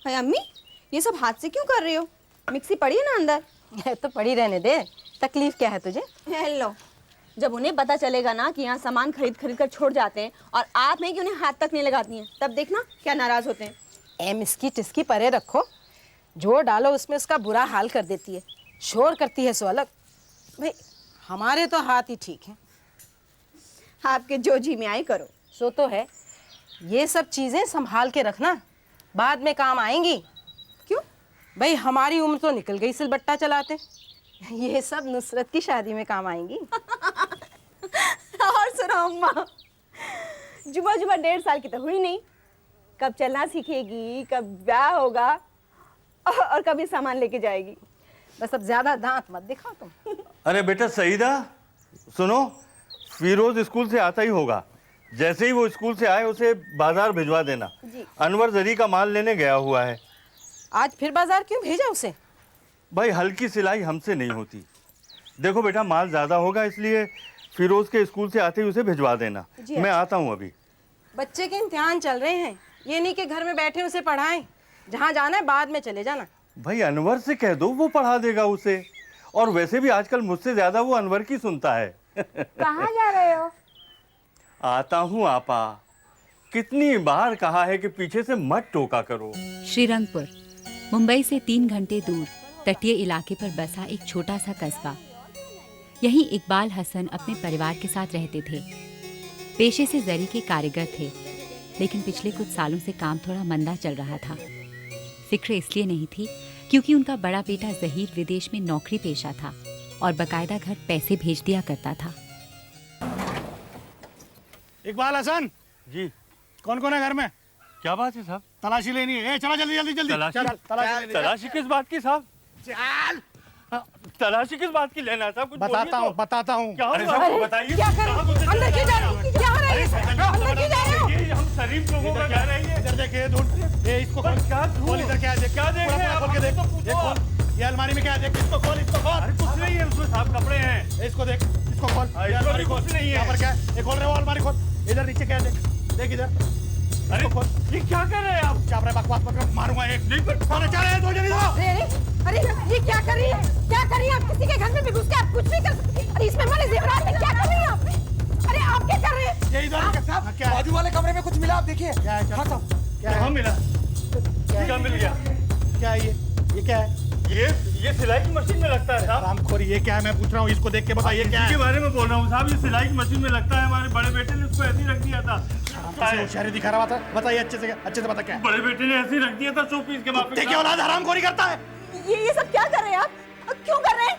हाय अम्मी, ये सब हाथ से क्यों कर रही हो? मिक्सी पड़ी है ना अंदर। तो पड़ी रहने दे, तकलीफ क्या है तुझे? हेलो, जब उन्हें पता चलेगा ना कि यहाँ सामान खरीद खरीद कर छोड़ जाते हैं और आप नहीं कि उन्हें हाथ तक नहीं लगाती हैं, तब देखना क्या नाराज होते हैं। मिसकी टिसकी परे रखो, जो डालो उसमें उसका बुरा हाल कर देती है, शोर करती है सो अलग। भाई हमारे तो हाथ ही ठीक हैं। आपके जो जी में आए करो। सो तो है, ये सब चीजें संभाल के रखना, बाद में काम आएंगी। क्यों? भाई हमारी उम्र तो निकल गई सिलबट्टा चलाते, ये सब नुसरत की शादी में काम आएंगी। और सुनो अम्मा, जुबा जुबा 1.5 साल की तो हुई नहीं, कब चलना सीखेगी, कब ब्याह होगा और कभी सामान लेके जाएगी। बस अब ज्यादा दांत मत दिखाओ तुम। अरे बेटा सईदा, सुनो, फिरोज स्कूल से आता ही होगा। जैसे ही वो स्कूल से आए उसे बाजार भिजवा देना। अनवर जरी का माल लेने गया हुआ है। आज फिर बाजार क्यों भेजा उसे? भाई हल्की सिलाई हमसे नहीं होती। देखो बेटा, माल ज्यादा होगा इसलिए फिरोज के स्कूल से आते ही उसे भिजवा देना। मैं आता हूँ अभी। बच्चे के इम्तिहान चल रहे हैं, ये नहीं कि घर में बैठे उसे पढ़ाएं। जहाँ जाना है बाद में चले जाना। भाई अनवर से कह दो, वो पढ़ा देगा उसे। और वैसे भी आजकल मुझसे ज्यादा वो अनवर की सुनता है। कहाँ जा रहे हो? आता हूँ आपा, कितनी बार कहा है कि पीछे से मत टोका करो। श्रीरंगपुर मुंबई से 3 घंटे दूर तटीय इलाके पर बसा एक छोटा सा कस्बा। यहीं इकबाल हसन अपने परिवार के साथ रहते थे। पेशे से जरी के कारीगर थे, लेकिन पिछले कुछ सालों से काम थोड़ा मंदा चल रहा था। फिक्र इसलिए नहीं थी क्योंकि उनका बड़ा बेटा जहीर विदेश में नौकरी पेशा था और बकायदा घर पैसे भेज दिया करता था। इकबाल हसन जी। कौन कौन है घर में? क्या बात है साहब? तलाशी लेनी है। चला जल्दी जल्दी जल्दी। तलाशी किस बात की साहब? चल तलाशी किस बात की लेना है साहब? कुछ बताता हूँ। क्या हुआ? बताइए। क्या कर रहे हो? अंदर क्यों जा रहे हो? क्या हो रहा है? अंदर क्यों जा रहे हो? ये हम शरीफ लोगों का कह रहे हैं। इधर देखिए, ढूंढ ये इसको खोल। क्या खोल इधर, क्या देख? क्या देख रहे हैं? खोल के देख। ये खोल, ये अलमारी में क्या है देख। इसको खोल, इसको खोल। कुछ नहीं है उसमें साहब, कपड़े हैं। इसको देख, इसको खोल। ये अलमारी खोल। कुछ नहीं है। यहाँ पर क्या है? ये खोल रहे हो अलमारी खोल। इधर नीचे क्या है देख, देख इधर। अरे ये क्या कर रहे हैं आप? क्या बकवास मत कर, मारूंगा एक। नहीं पर कौन है? चल दो जल्दी दो। अरे ये क्या कर रही है? क्या कर रही है आप? किसी के घर में भी घुस के आप कुछ नहीं कर सकती। अरे इसमें हमारे जेवरात में क्या कर रही हैं आप? अरे आप क्या कर रहे हैं? ये इधर साहब, क्या है? बाजू वाले कमरे में कुछ मिला, आप देखिए। क्या है? हाँ साहब, क्या मिला? क्या मिल गया? क्या है ये क्या है? ये सिलाई की मशीन में लगता है साहब। रामखोरी, ये क्या है? मैं पूछ रहा हूँ, इसको देख के बताइए क्या इसके है? बारे में बोल रहा हूँ साहब, ये सिलाई की मशीन में लगता है। हमारे बड़े बेटे ने उसको ऐसे ही रख दिया था। होशियारी दिखा रहा था। बताइए अच्छे से बता क्या है? बड़े बेटे ने ऐसे ही रख दिया था 100 पीस के वापस। देखिए औलाद हरामखोरी करता है। ये सब क्या कर रहे हैं आप? क्यों कर रहे हैं?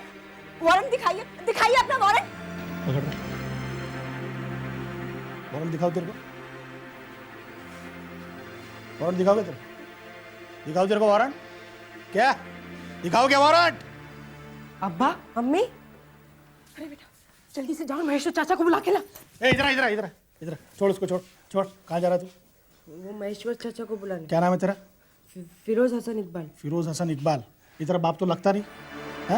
वारंट दिखाइए, दिखाइए अपना वारंट। वारंट दिखाओ तेरे को। वारंट दिखाओगे तेरे? दिखाओ तेरे को वारंट। क्या दिखाओ? क्या वारंट? अब्बा, अम्मी, अरे बेटा जल्दी से जाओ, महेश्वर चाचा को बुला के ला। इधर छोड़ उसको, छोड़। कहाँ जा रहा तू? वो महेश्वर चाचा को बुलाने। क्या नाम है तेरा? फिरोज हसन इकबाल। फिरोज हसन इकबाल। इधर बाप तो लगता नहीं है।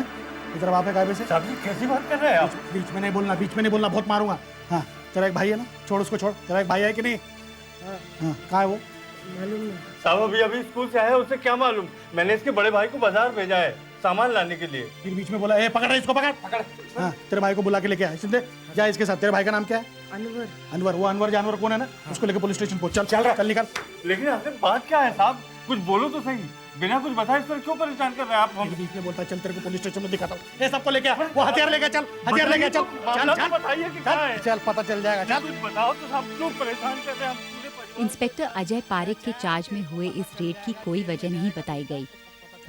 इधर बाप है काय से? साहब जी कैसी बात कर रहे हैं आप? बीच में नहीं बोलना, बहुत मारूंगा। हाँ, तेरा एक भाई है ना? छोड़ उसको, छोड़। तेरा एक भाई है कि नहीं? हाँ, कहाँ है वो? मालूम नहीं साहब अभी स्कूल से आया, उसे क्या मालूम? मैंने इसके बड़े भाई को बाजार भेजा है सामान लाने के लिए। फिर बीच में बोला, ए पकड़ इसको, पकड़। हाँ, तेरे भाई को बुला के लेके आया। सिद्धे जा इसके साथ। तेरे भाई का नाम क्या है? अनवर। वो अनवर जानवर कौन है ना? उसको लेके पुलिस स्टेशन पहुंच। चल निकल। लेकिन आपने बात क्या है साहब? कुछ बोलो तो सही। बिना कुछ बताए इस पर क्यों परेशान कर रहे हैं आप? हम बीच में बोलता है, चल तेरे को पुलिस स्टेशन में दिखाता हूँ। ये सबको लेके आ, वो हथियार लेके चल। बताइए कि क्या है? चल पता चल जाएगा। चल कुछ बताओ तो साहब, क्यों परेशान कर रहे हैं आप? इंस्पेक्टर अजय पारेख के चार्ज में हुए इस रेड की कोई वजह नहीं बताई गई।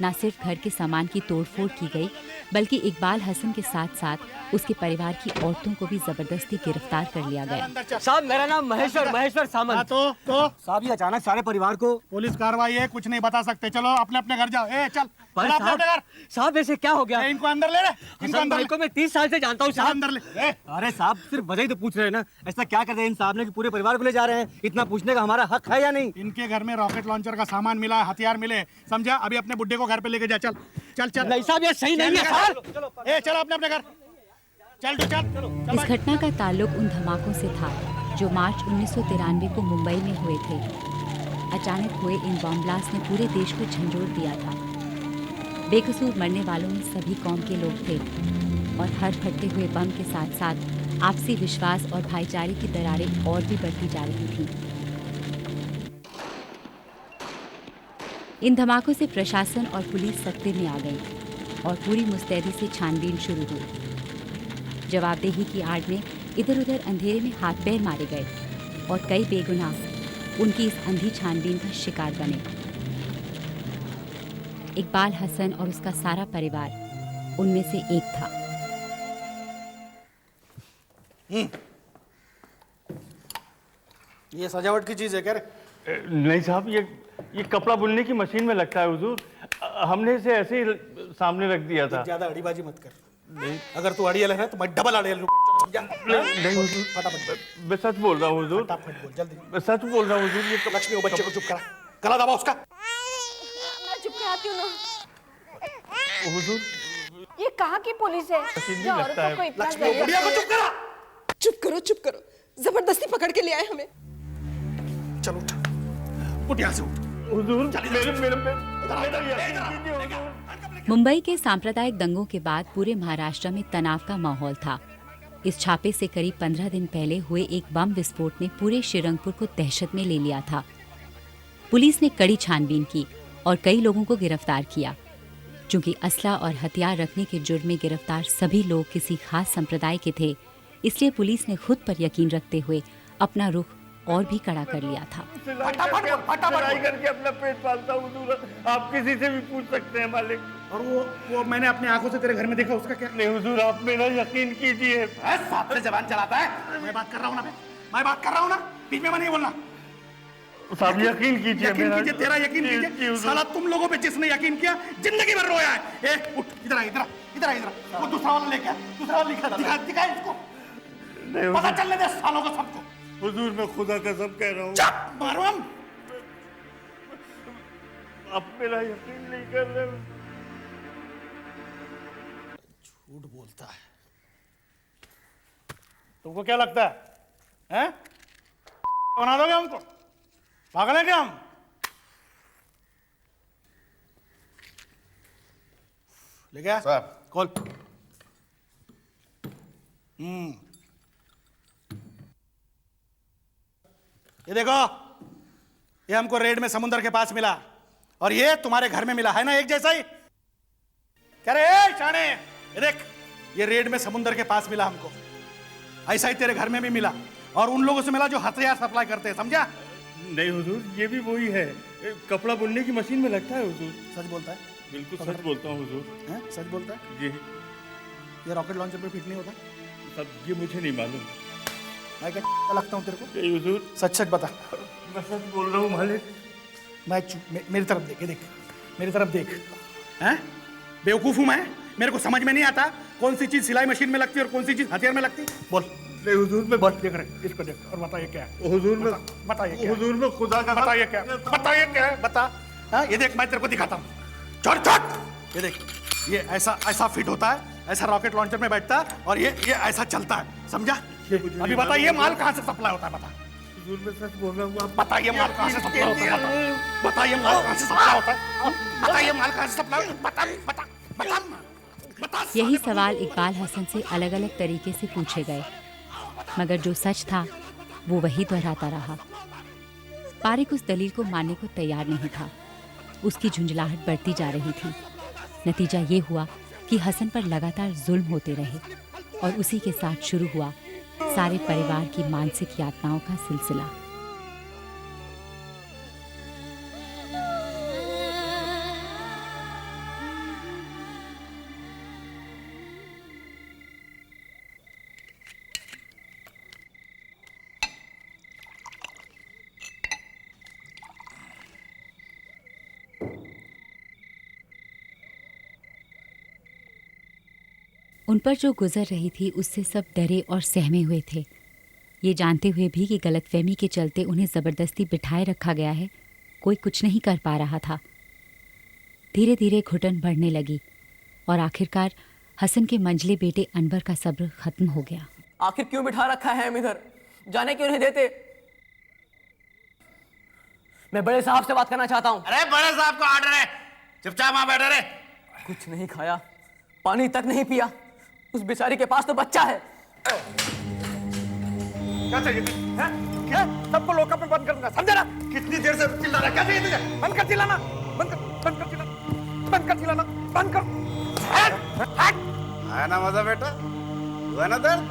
न सिर्फ घर के सामान की तोड़फोड़ की गई, बल्कि इकबाल हसन के साथ साथ उसके परिवार की औरतों को भी जबरदस्ती गिरफ्तार कर लिया गया। साहब मेरा नाम महेश्वर सामंत। तो साहब ये अचानक सारे परिवार को। पुलिस कार्रवाई है, कुछ नहीं बता सकते। चलो अपने अपने घर जाओ। ए चल साहब वैसे क्या हो गया? इनको अंदर ले। इनको अंदर को मैं 30 साल से जानता हूँ साहब। अंदर ले। अरे साहब सिर्फ वजह ही तो पूछ रहे हैं ना, ऐसा क्या कर रहे हैं इन साहब ने कि पूरे परिवार को ले जा रहे हैं? इतना पूछने का हमारा हक है या नहीं? इनके घर में रॉकेट लॉन्चर का सामान मिला, हथियार मिले, समझा? अभी अपने बुड्ढे को घर पे लेके जा। चल। नहीं साहब ये सही नहीं है साहब। चलो अपने घर। चल। इस घटना का ताल्लुक उन धमाकों से था जो मार्च 1993 को मुंबई में हुए थे। अचानक हुए इन बम ब्लास्ट ने पूरे देश को झंझोड़ दिया था। बेकसूर मरने वालों में सभी कौम के लोग थे और हर फटते हुए बम के साथ साथ आपसी विश्वास और भाईचारे की दरारें और भी बढ़ती जा रही थीं। इन धमाकों से प्रशासन और पुलिस सख्ते में आ गई और पूरी मुस्तैदी से छानबीन शुरू हुई। जवाबदेही की आड़ में इधर उधर अंधेरे में हाथ पैर मारे गए और कई बेगुनाह उनकी इस अंधी छानबीन का शिकार बने। इकबाल हसन और उसका सारा परिवार उनमें से एक था। ये सजावट की चीज है क्या रे? नहीं साहब, ये कपड़ा बुनने की मशीन में लगता है हुजूर। हमने इसे ऐसे ही सामने रख दिया था। ज्यादा अड़ीबाजी मत कर। नहीं, अगर तू अड़ियल है तो मैं डबल अड़ियल लूं। नहीं हुजूर, फटाफट मैं सच बोल रहा हूँ हुजूर। फटाफट बोल जल्दी। मैं सच बोल रहा हूँ हुजूर। ये लक्ष्मी, वो बच्चे को चुप करा, गला दबा उसका। मैं चुप कराती हूँ ना। हुजूर, ये कहाँ की पुलिस है जो औरतों को इतना लक्ष्मी, वो बुढ़िया को चुप करा। चुप करो, जबरदस्ती पकड़ के ले आए हमें। चलो उठ यहाँ से उठ। हुजूर, मेरे यकीन कीजिए हुजूर। मुंबई के सांप्रदायिक दंगों के बाद पूरे महाराष्ट्र में तनाव का माहौल था। इस छापे से करीब 15 दिन पहले हुए एक बम विस्फोट ने पूरे श्रीरंगपुर को दहशत में ले लिया था। पुलिस ने कड़ी छानबीन की और कई लोगों को गिरफ्तार किया। चूंकि असला और हथियार रखने के जुर्म में गिरफ्तार सभी लोग किसी खास संप्रदाय के थे, इसलिए पुलिस ने खुद पर यकीन रखते हुए अपना रुख और भी कड़ा कर लिया था। सिलाई करके अपना पेट पालता हूँ हुजूर। आप किसी से भी पूछ सकते हैं मालिक। और वो मैंने अपनी आंखों से तेरे घर में देखा, उसका क्या? नहीं हुजूर, आप मेरा यकीन कीजिए। साथ से जबान चलाता है। मैं बात कर रहा हूँ ना, मैं बात कर रहा हूँ ना, बीच में नहीं बोलना। साहब यकीन कीजिए, तेरा यकीन कीजिए। साला तुम लोगों पे जिसने यकीन किया जिंदगी भर रोया है। ए उठ, इधर आ। वो दूसरा वाला लेके आ, दूसरा वाला दिखा इसको। पता चलने दे सालों को सबको। हुजूर, मैं खुदा कसम कह रहा हूँ। चुप मारो हम। आप मेरा यकीन नहीं कर रहे। झूठ बोलता है। तुमको क्या लगता है? हैं? बना दोगे हमको? पागल है क्या हम? ले गया सर। कॉल। ये देखो, ये हमको रेड में समुद्र के पास मिला और ये तुम्हारे घर में मिला है ना, एक जैसा ही। क्या रे शाने? ये देख, ये रेड में समुद्र के पास मिला हमको, ऐसा ही तेरे घर में भी मिला और उन लोगों से मिला जो हथियार सप्लाई करते हैं, समझा? नहीं हुजूर, ये भी वही है। कपड़ा बुनने की मशीन में लगता है हुजूर। सच बोलता है? बिल्कुल सच बोलता हूँ हुजूर। हैं? सच बोलता है? जी। ये रॉकेट लॉन्चर पे फिट नहीं होता? सब ये मुझे नहीं मालूम। मैं क्या लगता हूँ तेरे को? नहीं हुजूर, सच बता। मैं सच बोल रहा हूँ मालिक। मेरी तरफ देख, देख मेरी तरफ देख। हैं? बेवकूफ हूँ मैं? मेरे को समझ में नहीं आता कौन सी चीज सिलाई मशीन में लगती है और कौन सी चीज हथियार में लगती? बोल। नहीं हुजूर, मैं बोल, देख रहे इसको देख और बताइए क्या है? हुजूर में बताइए हुजूर में खुदा का बताइए क्या? बताइए क्या है? बता। हाँ, ये देख, मैं तेरे को दिखाता हूँ। छोड़ छोड़। ये देख, ये ऐसा फिट होता है, ऐसा रॉकेट लॉन्चर में बैठता है और ये ऐसा चलता है, समझा? अभी बताइए माल कहाँ से सप्लाई होता है? बता। हुजूर, मैं सच बोल रहा हूँ। बताइए माल कहाँ से सप्लाई होता है? बताइए माल कहाँ से सप्लाई होता है? बताइए माल कहाँ से सप्लाई होता है? बता। यही सवाल इकबाल हसन से अलग अलग तरीके से पूछे गए, मगर जो सच था वो वही दोहराता रहा। पारिक उस दलील को मानने को तैयार नहीं था। उसकी झुंझलाहट बढ़ती जा रही थी। नतीजा ये हुआ कि हसन पर लगातार जुल्म होते रहे और उसी के साथ शुरू हुआ सारे परिवार की मानसिक यातनाओं का सिलसिला। उन पर जो गुजर रही थी उससे सब डरे और सहमे हुए थे। ये जानते हुए भी कि गलतफहमी के चलते उन्हें ज़बरदस्ती बिठाए रखा गया है, कोई कुछ नहीं कर पा रहा था। धीरे धीरे घुटन बढ़ने लगी और आखिरकार हसन के मंझले बेटे अनवर का सब्र खत्म हो गया। आखिर क्यों बिठा रखा है हम इधर? जाने क्यों नहीं देते? मैं बड़े साहब से बात करना चाहता हूँ। अरे बड़े साहब का ऑर्डर है, चुपचाप वहां बैठे रहे। कुछ नहीं खाया, पानी तक नहीं पिया, उस बेचारी के पास तो बच्चा है। क्या चाहिए तुझे? हैं? क्या? सबको लॉकअप में बंद कर दूंगा, समझा ना? कितनी देर से चिल्ला रहा है? क्या चाहिए तुझे? बंद कर चिल्लाना, बंद कर चिल्लाना, बंद कर चिल्लाना, बंद कर। हट! है ना मजा बेटा, हुआ ना दर्द?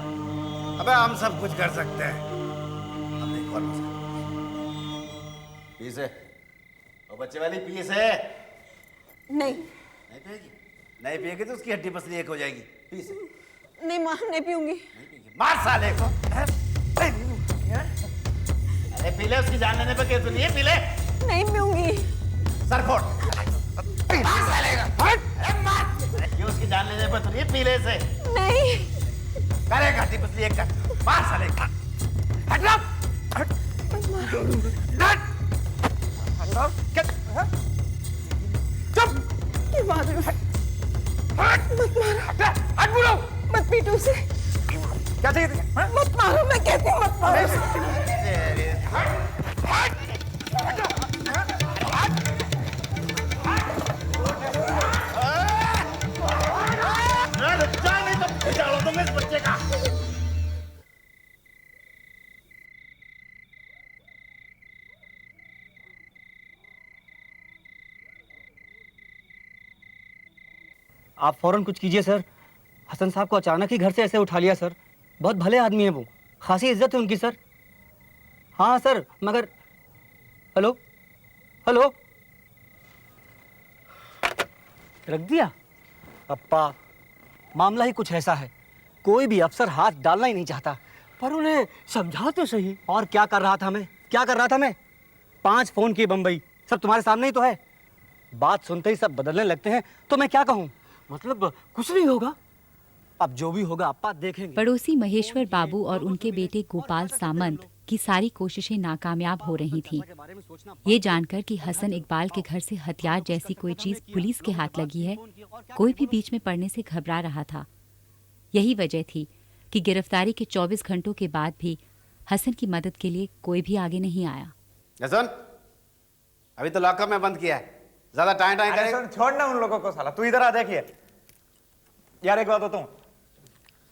अबे हम सब कुछ कर सकते हैं। अब एक और मजा। पी से, ओ बच्चे वाली पी से। नहीं नहीं पिएगी? नहीं पिएगी तो उसकी हड्डी पसली एक हो जाएगी। पी से। नहीं माँ, नहीं पीऊंगी। नहीं पिएगी? मार साले को। अरे पी ले, उसकी जान लेने पे केस नहीं है, पी ले। नहीं पीऊंगी। सर फोड़। मार साले को। अरे मार। अरे क्यों, उसकी जान लेने पे तो नहीं है, पी ले से। नहीं। करेगा हड्डी पसली एक कर। मार साले को। हट रहा। हट। हट। चुप। ये बात है। मत मारो। हट बोलो। मत पीटो उसे। क्या चाहिए तुझे? मत मारो, मैं कहती हूँ मत मारो। नहीं तो जाओ तुम इस बच्चे का। आप फौरन कुछ कीजिए सर। हसन साहब को अचानक ही घर से ऐसे उठा लिया सर। बहुत भले आदमी हैं वो, खासी इज्जत है उनकी सर। हाँ सर, मगर हेलो हेलो रख दिया। अप्पा, मामला ही कुछ ऐसा है, कोई भी अफसर हाथ डालना ही नहीं चाहता। पर उन्हें समझा तो सही। और क्या कर रहा था मैं, क्या कर रहा था मैं? 5 फोन किए बम्बई, सब तुम्हारे सामने ही तो है। बात सुनते ही सब बदलने लगते हैं, तो मैं क्या कहूँ? मतलब कुछ नहीं होगा, अब जो भी होगा अप्पा देखेंगे। पड़ोसी महेश्वर बाबू और उनके बेटे गोपाल सामंत की सारी कोशिशें नाकामयाब हो रही थीं। ये जानकर कि हसन इकबाल के घर से हथियार जैसी कोई चीज पुलिस के हाथ लगी है, कोई भी बीच में पड़ने से घबरा रहा था। यही वजह थी कि गिरफ्तारी के 24 घंटों के बाद भी हसन की मदद के लिए कोई भी आगे नहीं आया। सुन, अभी तो लॉकअप में बंद किया है, ज्यादा टाइम टाइम करेगा। छोड़ ना उन लोगों को साला, तू इधर आ। देखिए यार, एक बात बताऊं,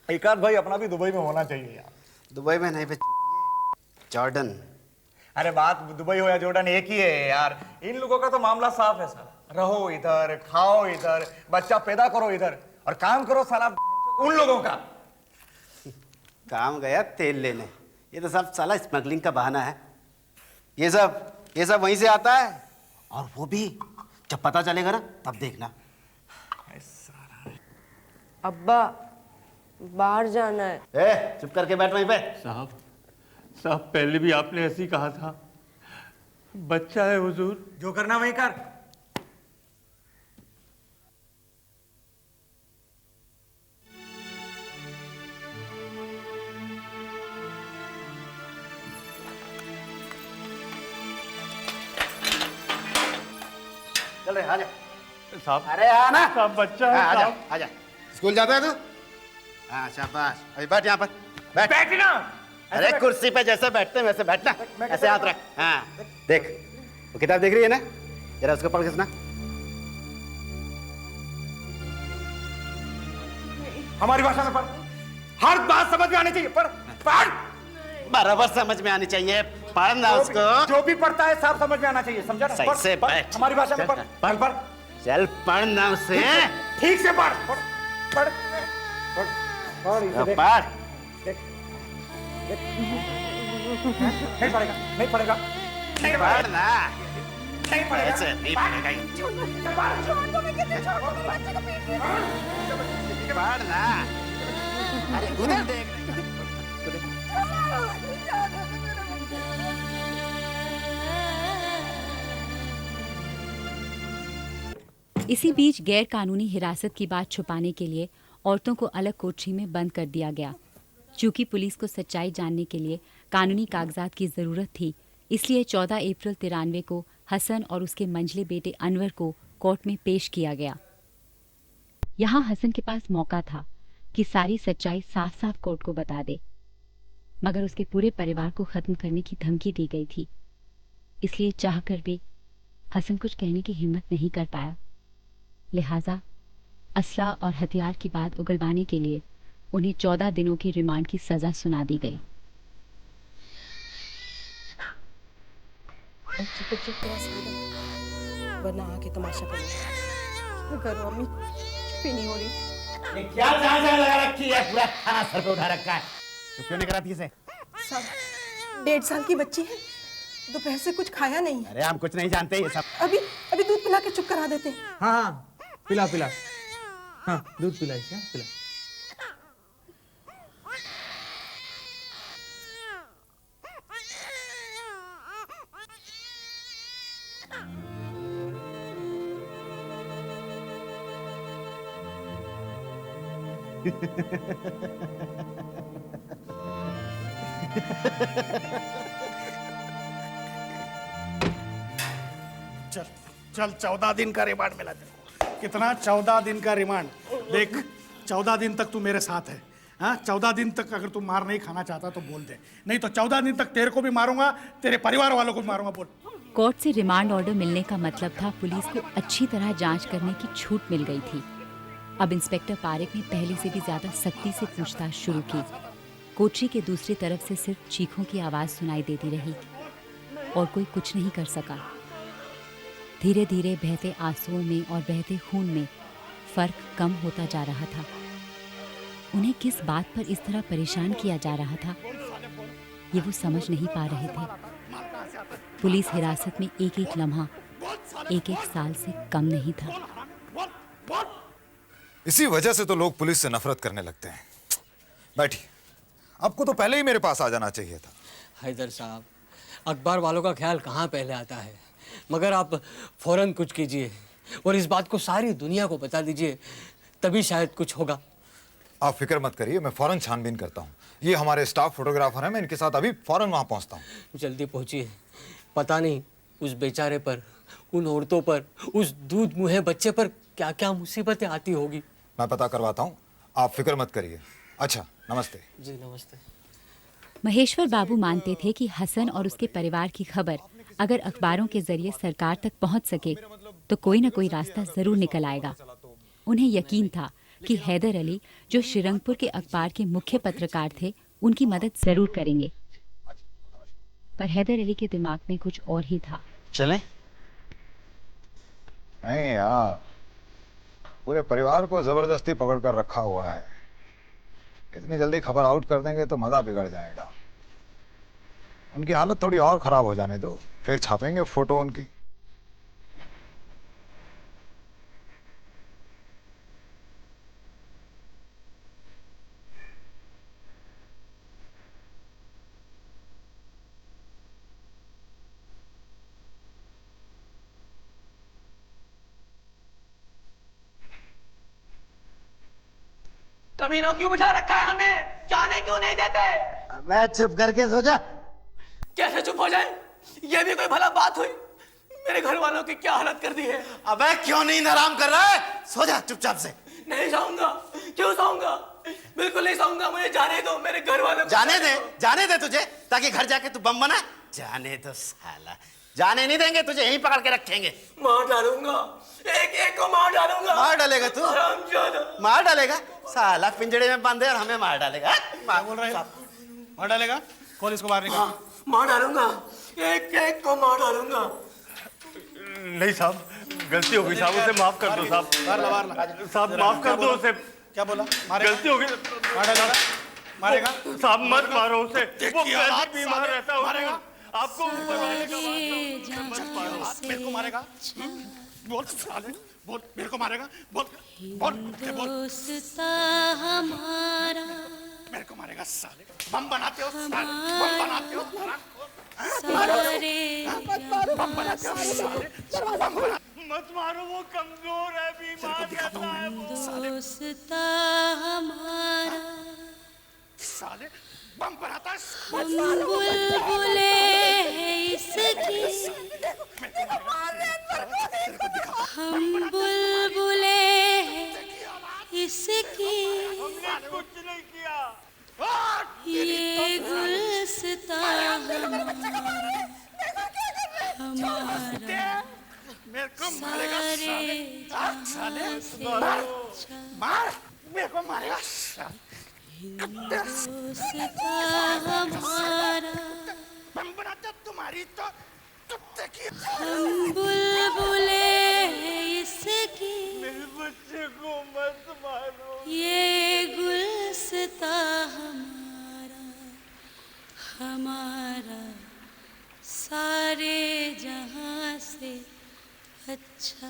एकाध भाई अपना भी दुबई में होना चाहिए यार। दुबई में नहीं, जॉर्डन। अरे बात दुबई हो या जॉर्डन एक ही है यार। इन लोगों का तो मामला साफ है साला। रहो इधर, खाओ इधर, बच्चा पैदा करो इधर, और काम करो साला उन लोगों का। काम गया तेल लेने, ये तो सब साला स्मगलिंग का बहाना है। ये सब वहीं से आता है, और वो भी जब पता चलेगा ना तब देखना। अब्बा बाहर जाना है। चुप करके बैठ वहीं पे। साहब पहले भी आपने ऐसे ही कहा था, बच्चा है हुजूर। जो करना वही कर। चल रहे, आजा साहब। अरे आना साहब, बच्चा है आजा साहब। आजा। स्कूल जाता है तू? हाँ शाबाश, अभी बैठ यहाँ पर, बैठना। अरे कुर्सी पे जैसे बैठते हैं वैसे बैठना, ऐसे हाथ रख। हाँ देख, वो किताब देख रही है ना, जरा उसको पढ़ के सुना। हमारी भाषा में पढ़, हर बात समझ में आनी चाहिए। पढ़ बराबर समझ में आनी चाहिए, पढ़ना उसको। जो भी पढ़ता है सब समझ में आना चाहिए, समझा ना? सही से बैठ। हमारी भाषा में पढ़। चल पढ़ना उसे, ठीक से पढ़। पढ़ पढ़। नहीं पढ़ेगा, नहीं पढ़ेगा, नहीं पढ़ना, नहीं पढ़ेगा। ऐसे नहीं पढ़ेगा ये। पढ़ना, अरे उधर देख। इसी बीच गैर कानूनी हिरासत की बात छुपाने के लिए औरतों को अलग कोठरी में बंद कर दिया गया। चूंकि पुलिस को सच्चाई जानने के लिए कानूनी कागजात की जरूरत थी, इसलिए 14 अप्रैल 93 को हसन और उसके मंझले बेटे अनवर को कोर्ट में पेश किया गया। यहाँ हसन के पास मौका था कि सारी सच्चाई साफ साफ कोर्ट को बता दे, मगर उसके पूरे परिवार को खत्म करने की धमकी दी गई थी। इसलिए चाहकर भी हसन कुछ कहने की हिम्मत नहीं कर पाया। लिहाजा असला और हथियार की बात उगलवाने के लिए उन्हें 14 दिनों की रिमांड की सजा सुना दी गई। वरना आके तमाशा करो। करो अम्मी, चुप ही नहीं हो रही। ये क्या चार्जर लगा रखी है, पूरा खाना सर पे उठा रखा है, चुप क्यों नहीं कराती इसे? साहब 1.5 साल की बच्ची है, दोपहर से कुछ खाया नहीं। अरे हम कुछ नहीं जानते ये सब। अभी अभी दूध पिला के चुप करा देते हैं। हाँ हाँ, पिला पिला, हाँ दूध पिला इसे, पिला। चल चल, 14 दिन का रिमांड मिला तेरे को। कितना? 14 दिन का रिमांड। देख, 14 दिन तक तू मेरे साथ है। हाँ, 14 दिन तक अगर तू मार नहीं खाना चाहता तो बोल दे, नहीं तो 14 दिन तक तेरे को भी मारूंगा, तेरे परिवार वालों को भी मारूंगा। बोल। कोर्ट से रिमांड ऑर्डर मिलने का मतलब था पुलिस को अच्छी तरह जांच करने की छूट मिल गई थी। अब इंस्पेक्टर पारेख ने पहले से भी ज्यादा सख्ती से पूछताछ शुरू की। कोठरी के दूसरी तरफ से सिर्फ चीखों की आवाज सुनाई देती रही और कोई कुछ नहीं कर सका। धीरे धीरे बहते आंसुओं में और बहते खून में फर्क कम होता जा रहा था। उन्हें किस बात पर इस तरह परेशान किया जा रहा था, ये वो समझ नहीं पा रहे थे। पुलिस हिरासत में एक एक लम्हा 1-1 साल से कम नहीं था। इसी वजह से तो लोग पुलिस से नफरत करने लगते हैं। बैठिए, आपको तो पहले ही मेरे पास आ जाना चाहिए था। हैदर साहब, अखबार वालों का ख्याल कहाँ पहले आता है, मगर आप फौरन कुछ कीजिए और इस बात को सारी दुनिया को बता दीजिए, तभी शायद कुछ होगा। आप फिक्र मत करिए, मैं फौरन छानबीन करता हूँ। ये हमारे स्टाफ फोटोग्राफर हैं, मैं इनके साथ अभी फौरन वहाँ पहुँचता हूँ। जल्दी पहुँचिए, पता नहीं उस बेचारे पर, उन औरतों पर, उस दूध मुँहे बच्चे पर क्या क्या मुसीबतें आती होगी। मैं पता करवाता हूँ, आप फिक्र मत करिए। अच्छा, नमस्ते। जी नमस्ते। महेश्वर बाबू मानते थे कि हसन और उसके परिवार की खबर अगर अखबारों के जरिए सरकार तक पहुंच सके तो कोई न कोई रास्ता जरूर निकल आएगा। उन्हें यकीन था कि हैदर अली, जो श्रीरंगपुर के अखबार के मुख्य पत्रकार थे, उनकी मदद जरूर करेंगे। पर हैदर अली के दिमाग में कुछ और ही था। चलें? नहीं यार, पूरे परिवार को जबरदस्ती पकड़ कर रखा हुआ है। इतनी जल्दी खबर आउट कर देंगे तो मजा बिगड़ जाएगा। उनकी हालत थोड़ी और खराब हो जाने दो, फिर छापेंगे फोटो उनकी। कमीनों क्यों बिठा रखा है हमें? जाने क्यों नहीं देते? मैं चुप करके सो जा। कैसे चुप हो जाए? ये भी कोई भला बात हुई? मेरे घर वालों की क्या हालत कर दी है। अबे क्यों नींद आराम कर रहा है? सो जा चुपचाप से। नहीं सोऊंगा। क्यों सोऊंगा? बिल्कुल नहीं सोऊंगा। मुझे जाने दो, मेरे घर वालों को जाने दे तुझे, ताकि घर जाके तू बम बना। जाने दो साला, जाने नहीं देंगे तुझे, यहीं पकड़ के रखेंगे। मार डालूंगा, एक एक को मार डालूंगा। मार डालेगा तू? मार डालेगा साला, पिंजड़े में बंद है और हमें मार डालेगा। बोल रहे हैं? मार डालेगा? कौन इसको मारने का? मार डालूंगा, एक एक को मार डालूंगा। नहीं साहब, गलती हो गई साहब, उसे माफ कर दो साहब। साहब माफ कर दो उसे। क्या बोला? गलती हो गई। मार डालेगा? मारेगा? साहब मत मारो उसे, वो हाथ वैसे बीमार रहता है। मारेगा? आपको ऊपर वाले का मत मारो। मेरे को मारेगा? बोल साले, बोल मेरे को मारेगा? बोल बोल बोल। हमारा मेरे को मारेगा साले? बम बनाते हो साले, बम बनाते हो। मत मारो, वो कमजोर है, बीमार रहता है वो। हमारा साले बम बनाता है। बुलबुले इसकी, हम बुलबुले इसकी, कुछ नहीं किया। ये गुलस्ता हमारा। मेरे को मारेगा साले। साले मार मेरे को मारेगा हमारा बम बनाता तुम्हारी तो कुत्ते की। हम बुलबुले इसकी मेरे बच्चे को मत मारो। ये गुलसिता हमारा हमारा सारे जहां से अच्छा